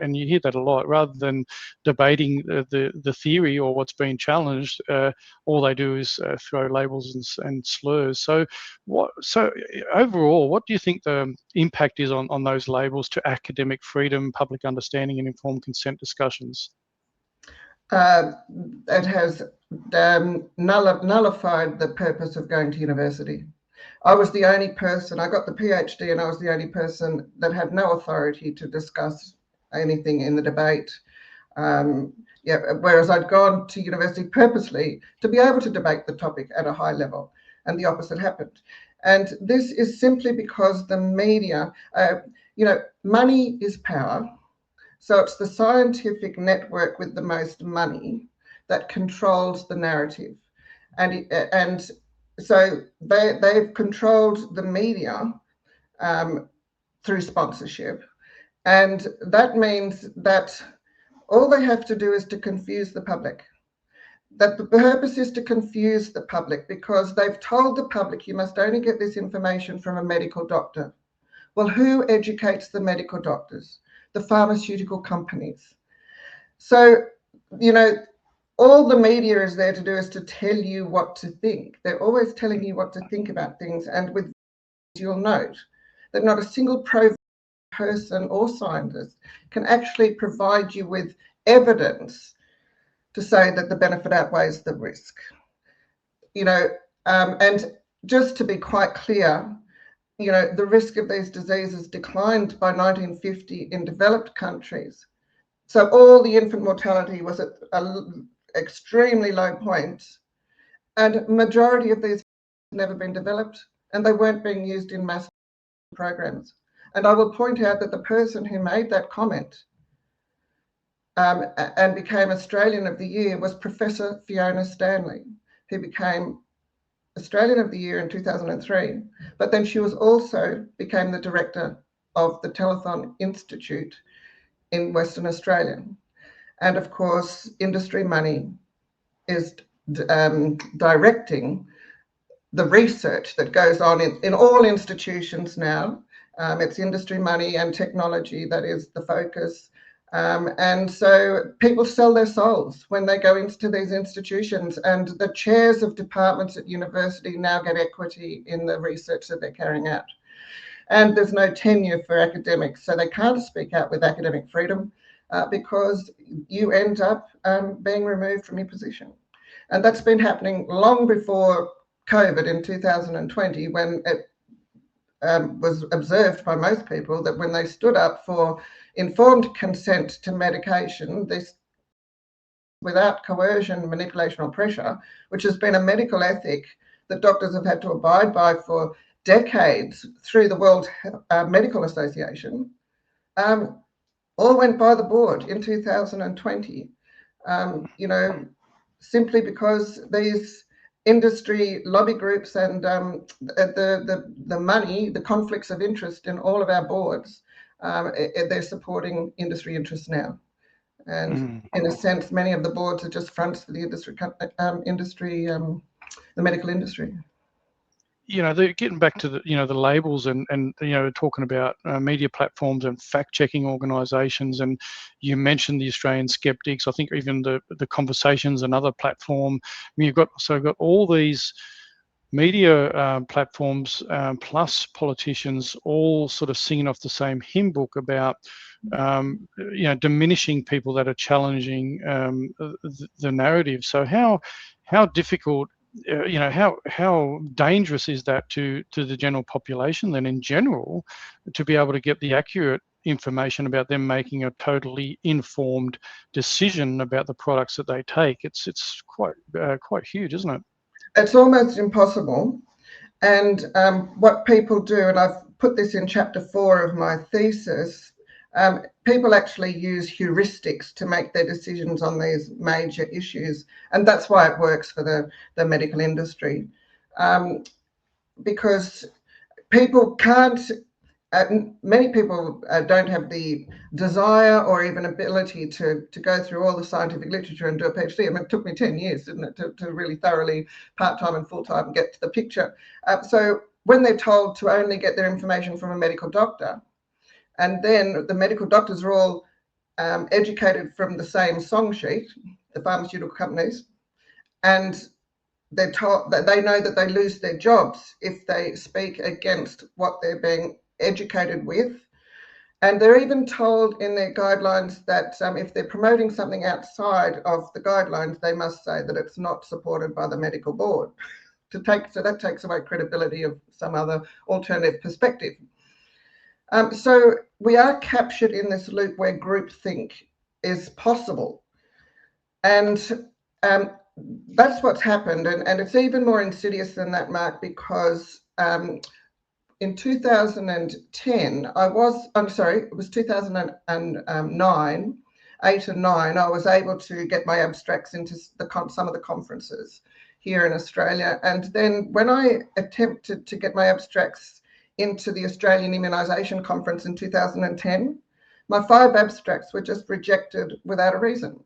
and you hear that a lot, rather than debating the theory or what's being challenged, all they do is throw labels and slurs. So overall, what do you think the impact is on those labels to academic freedom, public understanding, and informed consent discussions? It has nullified the purpose of going to university. I was the only person, I got the PhD, and I was the only person that had no authority to discuss anything in the debate. Whereas I'd gone to university purposely to be able to debate the topic at a high level, and the opposite happened. And this is simply because the media, money is power. So it's the scientific network with the most money that controls the narrative. And so they've controlled the media through sponsorship. And that means that all they have to do is to confuse the public. That the purpose is to confuse the public, because they've told the public you must only get this information from a medical doctor. Well, who educates the medical doctors? The pharmaceutical companies. So, all the media is there to do is to tell you what to think. They're always telling you what to think about things. And with you'll note that not a single person or scientist can actually provide you with evidence to say that the benefit outweighs the risk. And just to be quite clear, the risk of these diseases declined by 1950 in developed countries. So all the infant mortality was at an extremely low point, and majority of these have never been developed, and they weren't being used in mass programs. And I will point out that the person who made that comment and became Australian of the Year was Professor Fiona Stanley, who became Australian of the Year in 2003, but then she also became the director of the Telethon Institute in Western Australia. And of course, industry money is directing the research that goes on in all institutions now. It's industry money and technology that is the focus. And so people sell their souls when they go into these institutions, and the chairs of departments at university now get equity in the research that they're carrying out. And there's no tenure for academics, so they can't speak out with academic freedom because you end up being removed from your position. And that's been happening long before COVID in 2020, when it was observed by most people that when they stood up for informed consent to medication, this without coercion, manipulation, or pressure, which has been a medical ethic that doctors have had to abide by for decades through the World Medical Association, all went by the board in 2020. Simply because these industry lobby groups and the money, the conflicts of interest in all of our boards, they're supporting industry interests now. And in a sense, many of the boards are just fronts for the the medical industry. Getting back to the labels and talking about media platforms and fact-checking organisations, and you mentioned the Australian Skeptics. I think even the Conversation's another platform. I mean, you've got all these media platforms plus politicians all sort of singing off the same hymn book about diminishing people that are challenging the narrative. So how difficult, how dangerous is that to the general population then in general, to be able to get the accurate information about them making a totally informed decision about the products that they take? It's quite huge, isn't it? It's almost impossible. And what people do, and I've put this in chapter 4 of my thesis, people actually use heuristics to make their decisions on these major issues. And that's why it works for the medical industry. Because people can't, many people don't have the desire or even ability to go through all the scientific literature and do a PhD. I mean, it took me 10 years, didn't it, to really thoroughly part-time and full-time get to the picture. So when they're told to only get their information from a medical doctor, and then the medical doctors are all educated from the same song sheet, the pharmaceutical companies, and they're told that they know that they lose their jobs if they speak against what they're being educated with. And they're even told in their guidelines that if they're promoting something outside of the guidelines, they must say that it's not supported by the medical board. So that takes away credibility of some other alternative perspective. So we are captured in this loop where groupthink is possible. And that's what's happened. And it's even more insidious than that, Mark, because in 2010, it was 2009, 8 and 9, I was able to get my abstracts into some of the conferences here in Australia. And then when I attempted to get my abstracts into the Australian Immunisation Conference in 2010, my 5 abstracts were just rejected without a reason.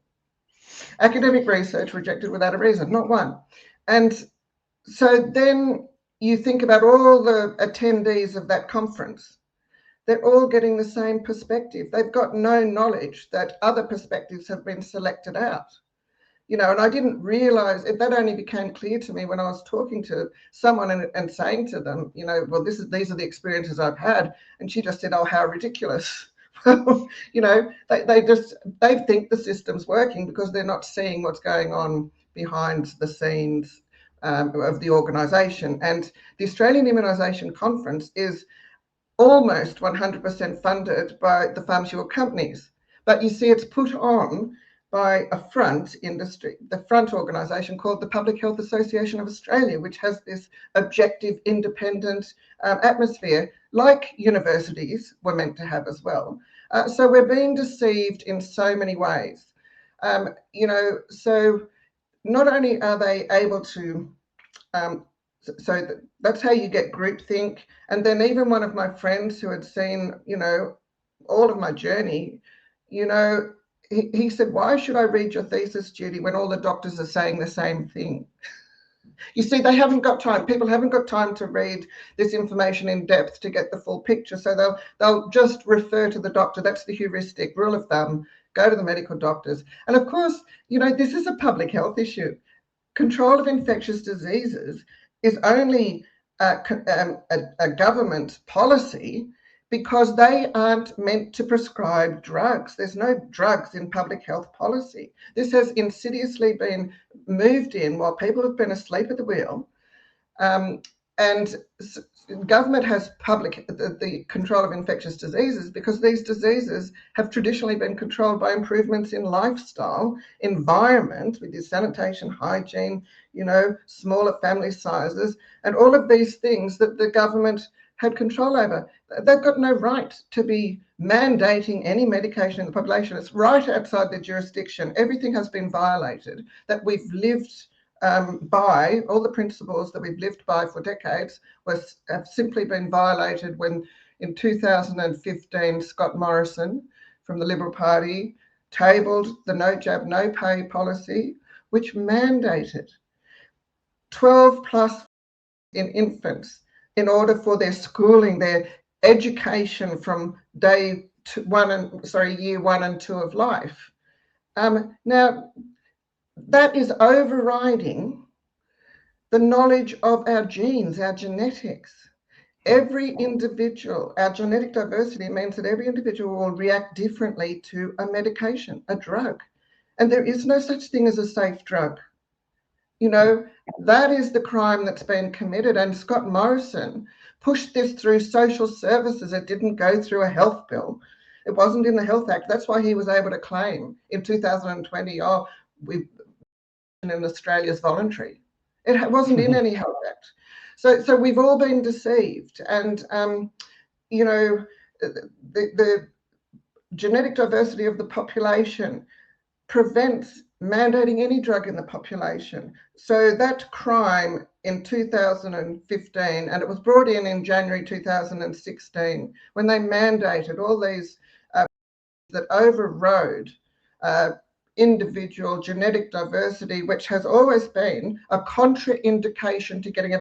Academic research rejected without a reason, not one. And so then you think about all the attendees of that conference. They're all getting the same perspective. They've got no knowledge that other perspectives have been selected out. And I didn't realize it. That only became clear to me when I was talking to someone and saying to them, well, these are the experiences I've had. And she just said, oh, how ridiculous. They think the system's working because they're not seeing what's going on behind the scenes of the organisation. And the Australian Immunisation Conference is almost 100% funded by the pharmaceutical companies. But you see, it's put on by a front industry, the front organisation called the Public Health Association of Australia, which has this objective, independent atmosphere, like universities were meant to have as well. So we're being deceived in so many ways. So not only are they able to, that's how you get groupthink. And then even one of my friends who had seen, all of my journey, he said, why should I read your thesis, Judy, when all the doctors are saying the same thing? You see, they haven't got time. People haven't got time to read this information in depth to get the full picture. So they'll just refer to the doctor. That's the heuristic rule of thumb. Go to the medical doctors. And of course, this is a public health issue. Control of infectious diseases is only a government policy because they aren't meant to prescribe drugs. There's no drugs in public health policy. This has insidiously been moved in while people have been asleep at the wheel. And government has the control of infectious diseases because these diseases have traditionally been controlled by improvements in lifestyle, environment, with your sanitation, hygiene, smaller family sizes, and all of these things that the government had control over. They've got no right to be mandating any medication in the population. It's right outside their jurisdiction. Everything has been violated that we've lived by. All the principles that we've lived by for decades have simply been violated when in 2015 Scott Morrison from the Liberal Party tabled the no jab, no pay policy, which mandated 12 plus in infants in order for their schooling, their education from year 1 and 2 of life. Now, that is overriding the knowledge of our genes, our genetics. Every individual, our genetic diversity means that every individual will react differently to a medication, a drug. And there is no such thing as a safe drug. That is the crime that's been committed. And Scott Morrison pushed this through social services. It didn't go through a health bill. It wasn't in the Health Act. That's why he was able to claim in 2020, in Australia's voluntary. It wasn't in any Health Act. So we've all been deceived. And, the genetic diversity of the population prevents mandating any drug in the population. So that crime in 2015, and it was brought in January 2016, when they mandated all these that overrode individual genetic diversity, which has always been a contraindication to getting a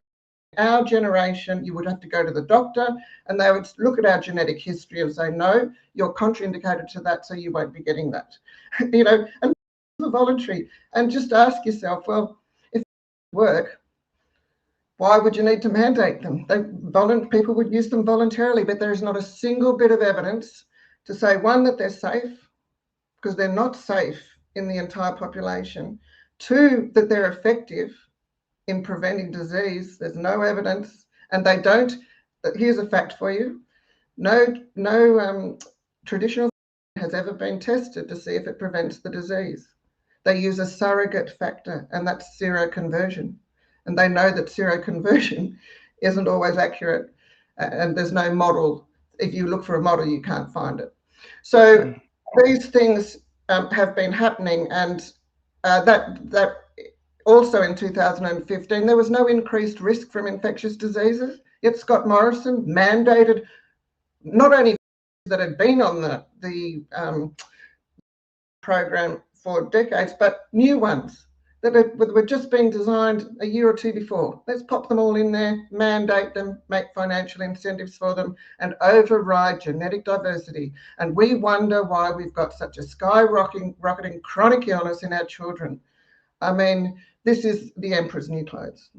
Our generation, you would have to go to the doctor and they would look at our genetic history and say, no, you're contraindicated to that, so you won't be getting that. And it's voluntary. And just ask yourself, well, if it work, why would you need to mandate them? People would use them voluntarily, but there is not a single bit of evidence to say, one, that they're safe, because they're not safe in the entire population. Two, that they're effective in preventing disease. There's no evidence, and they don't. Here's a fact for you: no traditional has ever been tested to see if it prevents the disease. They use a surrogate factor, and that's seroconversion. And they know that seroconversion isn't always accurate, and there's no model. If you look for a model, you can't find it. So these things have been happening, and that also in 2015, there was no increased risk from infectious diseases. Yet Scott Morrison mandated not only that had been on the program for decades, but new ones that were just being designed a year or two before. Let's pop them all in there, mandate them, make financial incentives for them, and override genetic diversity. And we wonder why we've got such a skyrocketing chronic illness in our children. I mean, this is the emperor's new clothes.